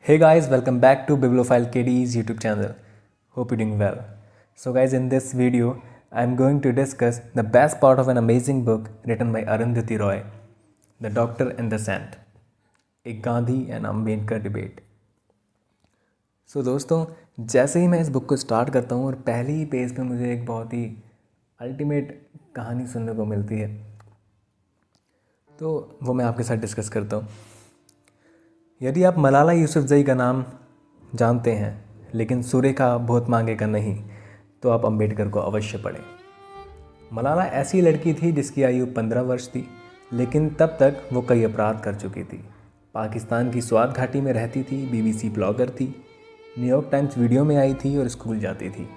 Hey guys, welcome back to Bibliophile KD's YouTube channel. Hope you're doing well. So guys, in this video, I'm going to discuss the best part of an amazing book written by Arundhati Roy, The Doctor and the Saint, a Gandhi and Ambedkar debate. So दोस्तों, जैसे ही मैं इस book को start करता हूँ और पहले ही page पे मुझे एक बहुत ही अल्टीमेट कहानी सुनने को मिलती है, तो वो मैं आपके साथ डिस्कस करता हूँ। यदि आप मलाला यूसुफजई का नाम जानते हैं लेकिन सुरेखा भोतमांगे का नहीं, तो आप अंबेडकर को अवश्य पढ़ें। मलाला ऐसी लड़की थी जिसकी आयु 15 वर्ष थी, लेकिन तब तक वो कई अपराध कर चुकी थी। पाकिस्तान की स्वात घाटी में रहती थी, बीबीसी ब्लॉगर थी, न्यूयॉर्क टाइम्स वीडियो में आई थी और स्कूल जाती थी।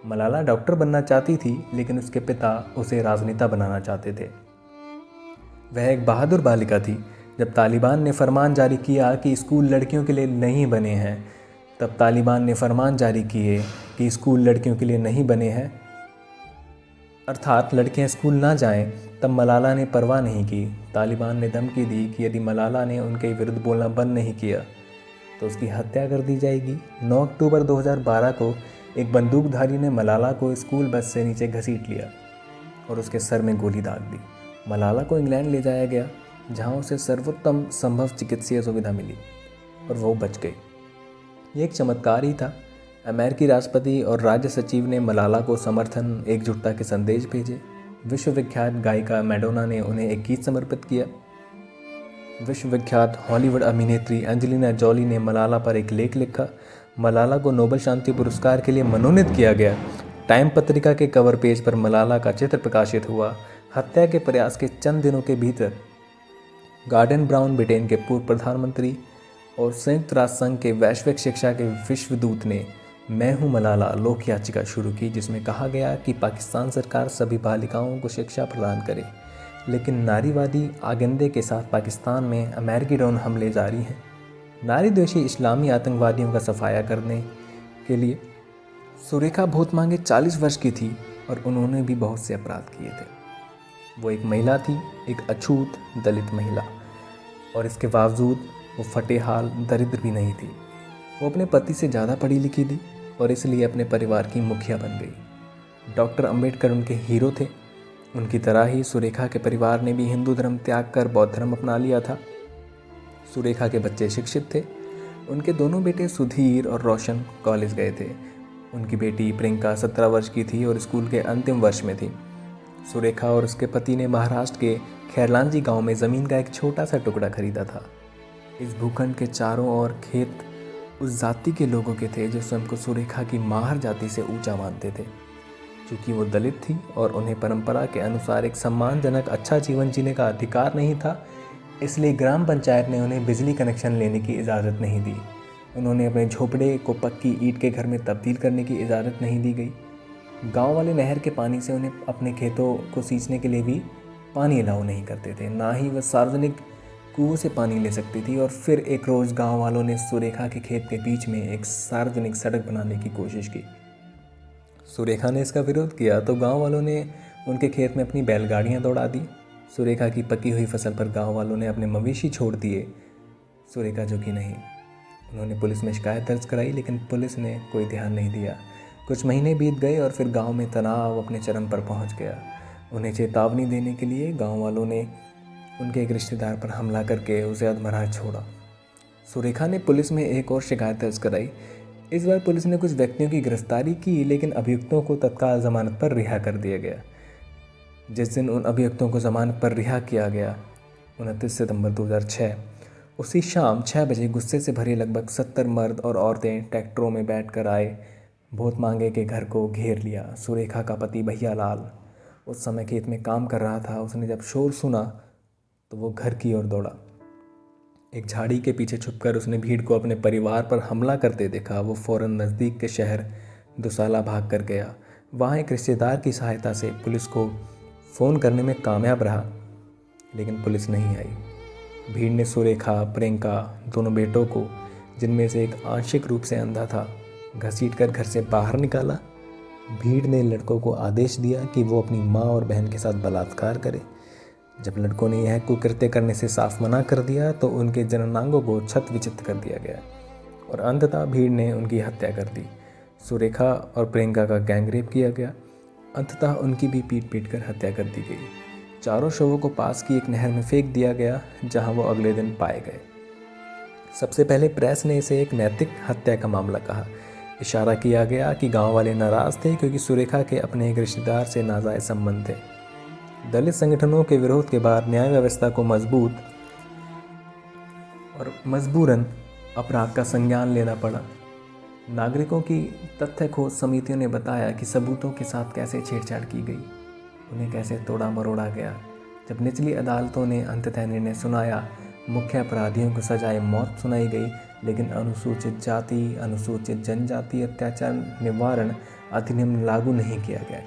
मलाला डॉक्टर बनना चाहती थी, लेकिन उसके पिता उसे राजनेता बनाना चाहते थे। वह एक बहादुर बालिका थी। जब तालिबान ने फरमान जारी किया कि स्कूल लड़कियों के लिए नहीं बने हैं, स्कूल लड़कियों के लिए नहीं बने हैं, अर्थात लड़कियां स्कूल ना जाएं, तब मलाला ने परवाह नहीं की। तालिबान ने धमकी दी कि यदि मलाला ने उनके विरुद्ध बोलना बंद नहीं किया तो उसकी हत्या कर दी जाएगी। 9 अक्टूबर 2012 को एक बंदूकधारी ने मलाला को स्कूल बस से नीचे घसीट लिया और उसके सर में गोली दाग दी। मलाला को इंग्लैंड ले जाया गया, जहां उसे सर्वोत्तम संभव चिकित्सीय सुविधा मिली और वो बच गई। ये एक चमत्कार ही था। अमेरिकी राष्ट्रपति और राज्य सचिव ने मलाला को समर्थन, एकजुटता के संदेश भेजे। विश्वविख्यात गायिका मैडोना ने उन्हें एक गीत समर्पित किया। विश्वविख्यात हॉलीवुड अभिनेत्री एंजेलिना जॉली ने मलाला पर एक लेख लिखा। मलाला को नोबेल शांति पुरस्कार के लिए मनोनीत किया गया। टाइम पत्रिका के कवर पेज पर मलाला का चित्र प्रकाशित हुआ। हत्या के प्रयास के चंद दिनों के भीतर गॉर्डन ब्राउन, ब्रिटेन के पूर्व प्रधानमंत्री और संयुक्त राष्ट्र संघ के वैश्विक शिक्षा के विश्वदूत ने मैं हूं मलाला लोक याचिका शुरू की, जिसमें कहा गया कि पाकिस्तान सरकार सभी बालिकाओं को शिक्षा प्रदान करे। लेकिन नारीवादी आगंदे के साथ पाकिस्तान में अमेरिकी ड्रोन हमले जारी हैं। नारी द्वेषी इस्लामी आतंकवादियों का सफाया करने के लिए सुरेखा भोतमांगे 40 वर्ष की थी और उन्होंने भी बहुत से अपराध किए थे। वो एक महिला थी, एक अछूत दलित महिला, और इसके बावजूद वो फटेहाल दरिद्र भी नहीं थी। वो अपने पति से ज़्यादा पढ़ी लिखी थी और इसलिए अपने परिवार की मुखिया बन गई। डॉक्टर अंबेडकर उनके हीरो थे। उनकी तरह ही सुरेखा के परिवार ने भी हिंदू धर्म त्याग कर बौद्ध धर्म अपना लिया था। सुरेखा के बच्चे शिक्षित थे। उनके दोनों बेटे सुधीर और रोशन कॉलेज गए थे। उनकी बेटी प्रियंका 17 वर्ष की थी और स्कूल के अंतिम वर्ष में थी। सुरेखा और उसके पति ने महाराष्ट्र के खैरलांजी गांव में ज़मीन का एक छोटा सा टुकड़ा खरीदा था। इस भूखंड के चारों ओर खेत उस जाति के लोगों के थे जो स्वयं को सुरेखा की माहर जाति से ऊंचा मानते थे। क्योंकि वो दलित थी और उन्हें परंपरा के अनुसार एक सम्मानजनक अच्छा जीवन जीने का अधिकार नहीं था, इसलिए ग्राम पंचायत ने उन्हें बिजली कनेक्शन लेने की इजाज़त नहीं दी। उन्होंने अपने झोपड़े को पक्की ईंट के घर में तब्दील करने की इजाज़त नहीं दी गई। गांव वाले नहर के पानी से उन्हें अपने खेतों को सींचने के लिए भी पानी अलाउ नहीं करते थे। ना ही वह सार्वजनिक कुओं से पानी ले सकती थी। और फिर एक रोज़ गांव वालों ने सुरेखा के खेत के बीच में एक सार्वजनिक सड़क बनाने की कोशिश की। सुरेखा ने इसका विरोध किया तो गांव वालों ने उनके खेत में अपनी बैलगाड़ियां दौड़ा दी। सुरेखा की पकी हुई फसल पर गांव वालों ने अपने मवेशी छोड़ दिए। सुरेखा जो कि नहीं। उन्होंने पुलिस में शिकायत दर्ज कराई, लेकिन पुलिस ने कोई ध्यान नहीं दिया। कुछ महीने बीत गए और फिर गांव में तनाव अपने चरम पर पहुंच गया। उन्हें चेतावनी देने के लिए गांव वालों ने उनके एक रिश्तेदार पर हमला करके उसे अधमरा छोड़ा। सुरेखा ने पुलिस में एक और शिकायत दर्ज कराई। इस बार पुलिस ने कुछ व्यक्तियों की गिरफ्तारी की, लेकिन अभियुक्तों को तत्काल जमानत पर रिहा कर दिया गया। जिस दिन उन अभियुक्तों को जमानत पर रिहा किया गया, 29 सितंबर 2006, उसी शाम 6 बजे गुस्से से भरे लगभग 70 मर्द और औरतें ट्रैक्टरों में बैठकर आए। भोतमांगे के घर को घेर लिया। सुरेखा का पति भैया लाल उस समय खेत में काम कर रहा था। उसने जब शोर सुना तो वो घर की ओर दौड़ा। एक झाड़ी के पीछे छुपकर उसने भीड़ को अपने परिवार पर हमला करते देखा। वो फौरन नज़दीक के शहर दुसाला भाग कर गया। वहाँ एक रिश्तेदार की सहायता से पुलिस को फ़ोन करने में कामयाब रहा, लेकिन पुलिस नहीं आई। भीड़ ने सुरेखा, प्रियंका, दोनों बेटों को, जिनमें से एक आंशिक रूप से अंधा था, घसीटकर घर से बाहर निकाला। भीड़ ने लड़कों को आदेश दिया कि वो अपनी माँ और बहन के साथ बलात्कार करें। जब लड़कों ने यह कुकृत्य करने से साफ मना कर दिया तो उनके जननांगों को छत विचित कर दिया गया। और अंततः भीड़ ने उनकी हत्या कर दी। सुरेखा और प्रियंका का गैंगरेप किया गया। अंततः उनकी भी पीट पीट कर हत्या कर दी गई। चारों शवों को पास की एक नहर में फेंक दिया गया, जहां वो अगले दिन पाए गए। सबसे पहले प्रेस ने इसे एक नैतिक हत्या का मामला कहा। इशारा किया गया कि गांव वाले नाराज थे क्योंकि सुरेखा के अपने एक रिश्तेदार से नाजायज संबंध थे। दलित संगठनों के विरोध के बाद न्याय व्यवस्था को मजबूत और मजबूरन अपराध का संज्ञान लेना पड़ा। नागरिकों की तथ्य खोज समितियों ने बताया कि सबूतों के साथ कैसे छेड़छाड़ की गई, उन्हें कैसे तोड़ा मरोड़ा गया। जब निचली अदालतों ने अंततः निर्णय सुनाया, मुख्य अपराधियों को सजाए मौत सुनाई गई, लेकिन अनुसूचित जाति, अनुसूचित जनजाति अत्याचार निवारण अधिनियम लागू नहीं किया गया।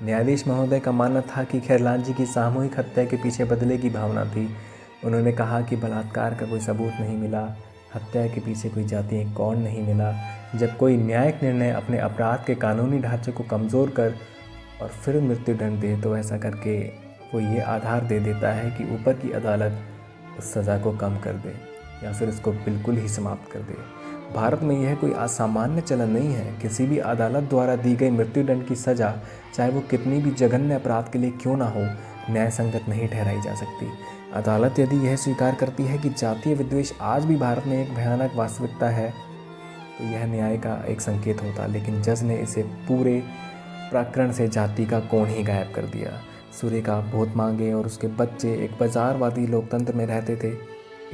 न्यायाधीश महोदय का मानना था कि खैरलाल जी की सामूहिक हत्या के पीछे बदले की भावना थी। उन्होंने कहा कि बलात्कार का कोई सबूत नहीं मिला, हत्या के पीछे कोई जातीय कौन नहीं मिला। जब कोई न्यायिक निर्णय अपने अपराध के कानूनी ढांचे को कमज़ोर कर और फिर मृत्युदंड दे, तो ऐसा करके वो ये आधार दे देता है कि ऊपर की अदालत उस सज़ा को कम कर दे या फिर उसको बिल्कुल ही समाप्त कर दे। भारत में यह कोई असामान्य चलन नहीं है। किसी भी अदालत द्वारा दी गई मृत्युदंड की सज़ा, चाहे वो कितनी भी जघन्य अपराध के लिए क्यों ना हो, न्याय संगत नहीं ठहराई जा सकती। अदालत यदि यह स्वीकार करती है कि जातीय विद्वेष आज भी भारत में एक भयानक वास्तविकता है, तो यह न्याय का एक संकेत होता। लेकिन जज ने इसे पूरे प्रकरण से जाति का कोण ही गायब कर दिया। सुरेखा बहुत मांगे और उसके बच्चे एक बाजारवादी लोकतंत्र में रहते थे,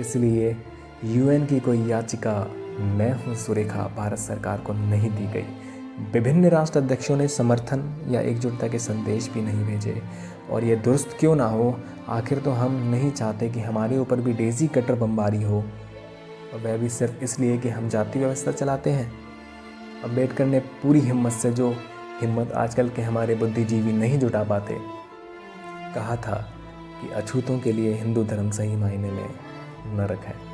इसलिए यूएन की कोई याचिका मैं हूँ सुरेखा भारत सरकार को नहीं दी गई। विभिन्न राष्ट्र अध्यक्षों ने समर्थन या एकजुटता के संदेश भी नहीं भेजे। और ये दुरुस्त क्यों ना हो, आखिर तो हम नहीं चाहते कि हमारे ऊपर भी डेजी कटर बमबारी हो, और वह भी सिर्फ इसलिए कि हम जाति व्यवस्था चलाते हैं। अम्बेडकर ने पूरी हिम्मत से, जो हिम्मत आजकल के हमारे बुद्धिजीवी नहीं जुटा पाते, कहा था कि अछूतों के लिए हिंदू धर्म सही मायने में नरक है।